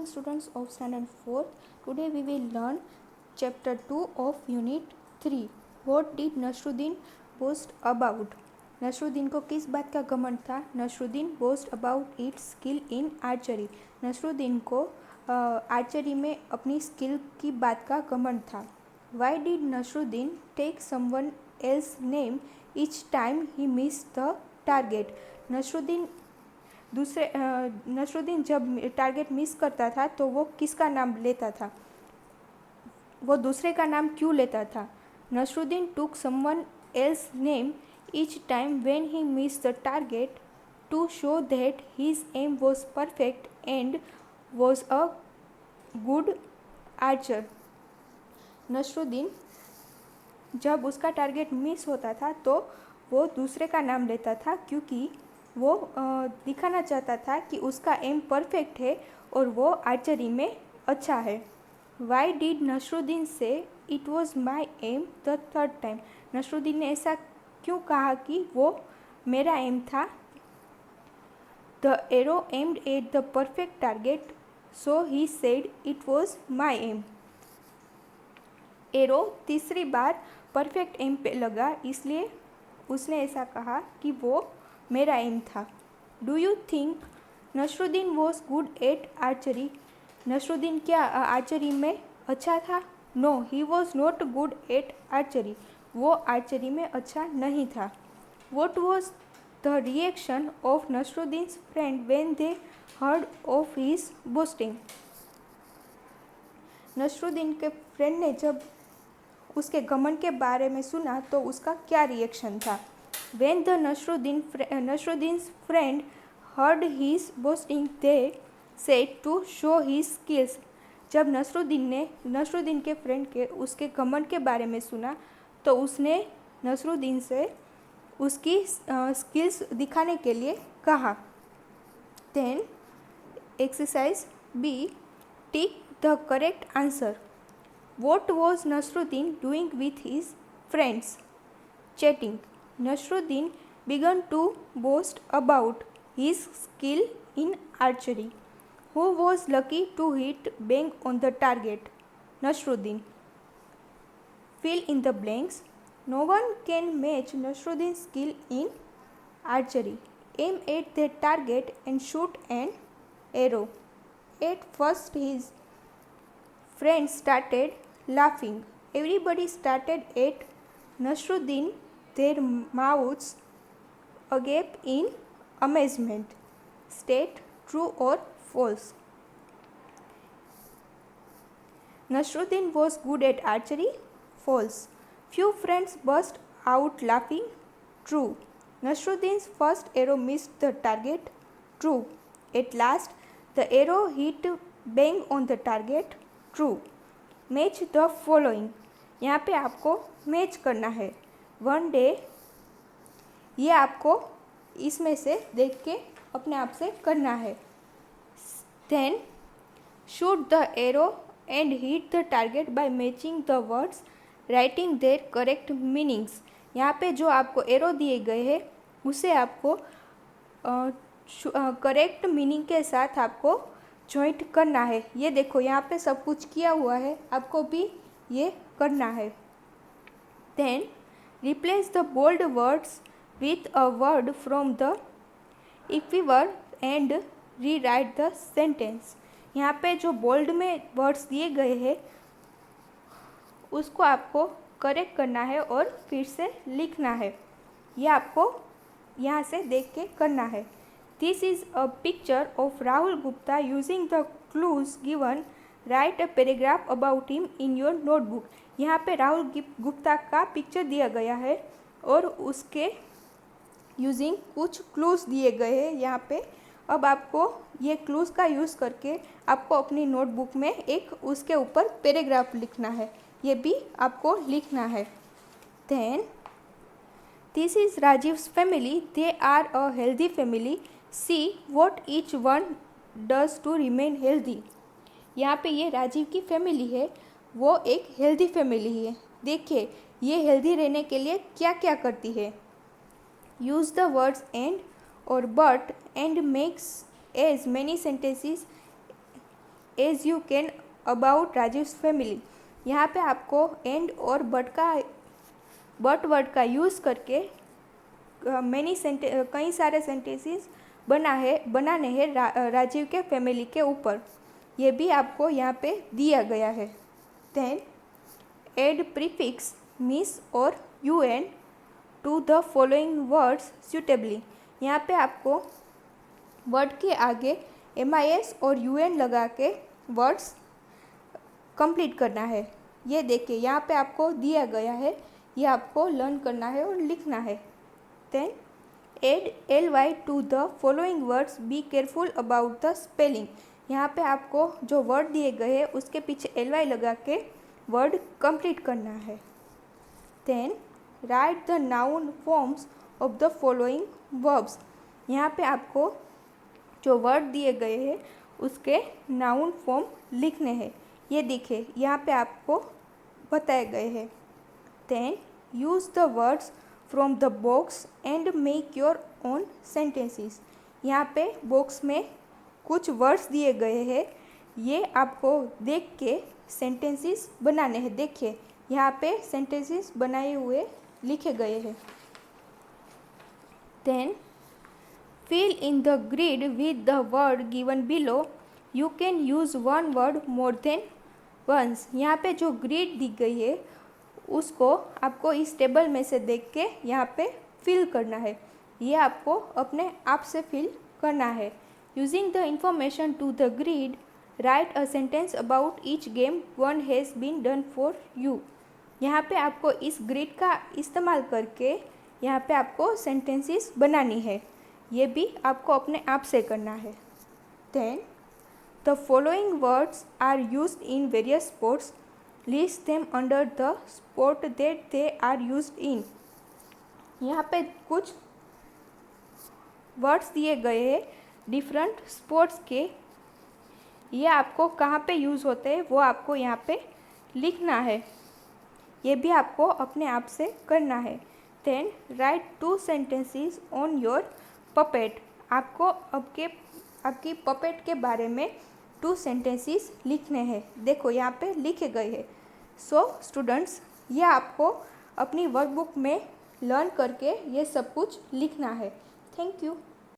students of standard 4th. Today we will learn chapter 2 of unit 3. What did Nasruddin boast about? Nasruddin को किस बात का घमंड था? Nasruddin boast about its skill in archery. Nasruddin को archery में अपनी स्किल की बात का घमंड था. Why did Nasruddin take someone else's name each time he missed the target? Nasruddin जब टारगेट मिस करता था तो वो किसका नाम लेता था? वो दूसरे का नाम क्यों लेता था? Nasruddin took someone else's name each time when he missed the target to show that his aim was perfect and was a good archer. Nasruddin जब उसका टारगेट मिस होता था तो वो दूसरे का नाम लेता था क्योंकि वो दिखाना चाहता था कि उसका एम परफेक्ट है और वो आर्चरी में अच्छा है. Y did Nasruddin say it was my aim the third time? Nasruddin ने ऐसा क्यों कहा कि वो मेरा एम था? The arrow aimed at the perfect target so he said it was my aim. Arrow तीसरी बार परफेक्ट एम पे लगा इसलिए उसने ऐसा कहा कि वो मेरा एम था. Do you think Nasruddin was good at archery? Nasruddin क्या आर्चरी में अच्छा था? No, he was not good at archery. वो आर्चरी में अच्छा नहीं था. What was the reaction of Nasruddin's friend when they heard of his boasting? Nasruddin के फ्रेंड ने जब उसके घमंड के बारे में सुना तो उसका क्या रिएक्शन था? When the Nasruddin's friend heard his boasting, they said to show his skills. जब नसरुद्दीन के फ्रेंड के उसके घमंड के बारे में सुना तो उसने नसरुद्दीन से उसकी स्किल्स दिखाने के लिए कहा. Then exercise B, tick the correct answer. What was Nasruddin doing with his friends? Chatting. Nasruddin began to boast about his skill in archery. Who was lucky to hit bang on the target? Nasruddin. Fill in the blanks. No one can match Nasruddin's skill in archery. Aim at the target and shoot an arrow. At first his friends started laughing. Everybody started at Nasruddin, their mouths agape in amazement. State true or false. Nasruddin was good at archery. False. Few friends burst out laughing. True. Nasruddin's first arrow missed the target. True. At last, the arrow hit bang on the target. True. Match the following. यहाँ पे आपको match करना है. One day ये आपको इसमें से देख के अपने आप से करना है. Then shoot the arrow and hit the target by matching the words writing their correct meanings. यहाँ पे जो आपको एरो दिए गए हैं उसे आपको करेक्ट मीनिंग के साथ आपको जॉइंट करना है. ये देखो यहाँ पे सब कुछ किया हुआ है, आपको भी ये करना है. Then replace the bold words with a word from the equivalent and rewrite the sentence. यहाँ पे जो बोल्ड में वर्ड्स दिए गए हैं उसको आपको करेक्ट करना है और फिर से लिखना है. ये आपको यहाँ से देख के करना है. This is a picture of Rahul Gupta using the clues given. Write a paragraph about him in your notebook. यहाँ पे राहुल गुप्ता का पिक्चर दिया गया है और उसके यूजिंग कुछ क्लूज़ दिए गए हैं यहाँ पे. अब आपको ये क्लूज़ का यूज़ करके आपको अपनी नोटबुक में एक उसके ऊपर पैराग्राफ लिखना है. ये भी आपको लिखना है. Then this is Rajeev's family. They are a healthy family. See what each one does to remain healthy. यहाँ पे ये राजीव की फैमिली है, वो एक हेल्दी फैमिली है. देखिए ये हेल्दी रहने के लिए क्या क्या करती है. यूज़ द वर्ड्स एंड और but and makes as many sentences as you can about Rajeev's family. यहाँ पे आपको एंड और बट वर्ड का यूज़ करके कई सारे सेंटेंसेस बनाने हैं राजीव के फैमिली के ऊपर। ये भी आपको यहाँ पे दिया गया है। देन एड प्रीफिक्स मिस और un to the following words suitably। यहाँ पे आपको वर्ड के आगे MIS और UN लगा के वर्ड्स कंप्लीट करना है। ये देखिए यहाँ पे आपको दिया गया है, ये आपको लर्न करना है और लिखना है। Then add ly to the following words, be careful about the spelling. यहाँ पे आपको जो वर्ड दिए गए हैं उसके पीछे ly लगा के वर्ड कंप्लीट करना है। Then write the noun forms of the following verbs. यहाँ पे आपको जो वर्ड दिए गए हैं उसके नाउन फॉर्म लिखने हैं। ये देखिए यहाँ पे आपको बताए गए हैं। Then use the words from the box and make your own sentences. यहाँ पे बॉक्स में कुछ वर्ड्स दिए गए हैं, ये आपको देख के सेंटेंसेस बनाने हैं। देखिए यहाँ पे सेंटेंसेस बनाए हुए लिखे गए हैं। Then fill in the grid with the word given below. You can use one word more than once। यहाँ पे जो ग्रिड दी गई है उसको आपको इस टेबल में से देख के यहाँ पे फिल करना है। ये आपको अपने आप से फिल करना है। Using the information to the grid, write a sentence about each game one has been done for you। यहाँ पे आपको इस ग्रिड का इस्तेमाल करके यहाँ पे आपको सेंटेंसेस बनानी है। ये भी आपको अपने आप से करना है। Then the following words are used in various sports, list them under the sport that they are used in. यहाँ पे कुछ वर्ड्स दिए गए हैं डिफरेंट स्पोर्ट्स के, ये आपको कहाँ पे यूज़ होते हैं वो आपको यहाँ पे लिखना है। ये भी आपको अपने आप से करना है। Then write 2 sentences on your puppet. आपको आपकी पपेट के बारे में 2 सेंटेंसेस लिखने हैं। देखो यहाँ पे लिखे गए हैं। सो स्टूडेंट्स, ये आपको अपनी वर्कबुक में लर्न करके ये सब कुछ लिखना है। Thank you.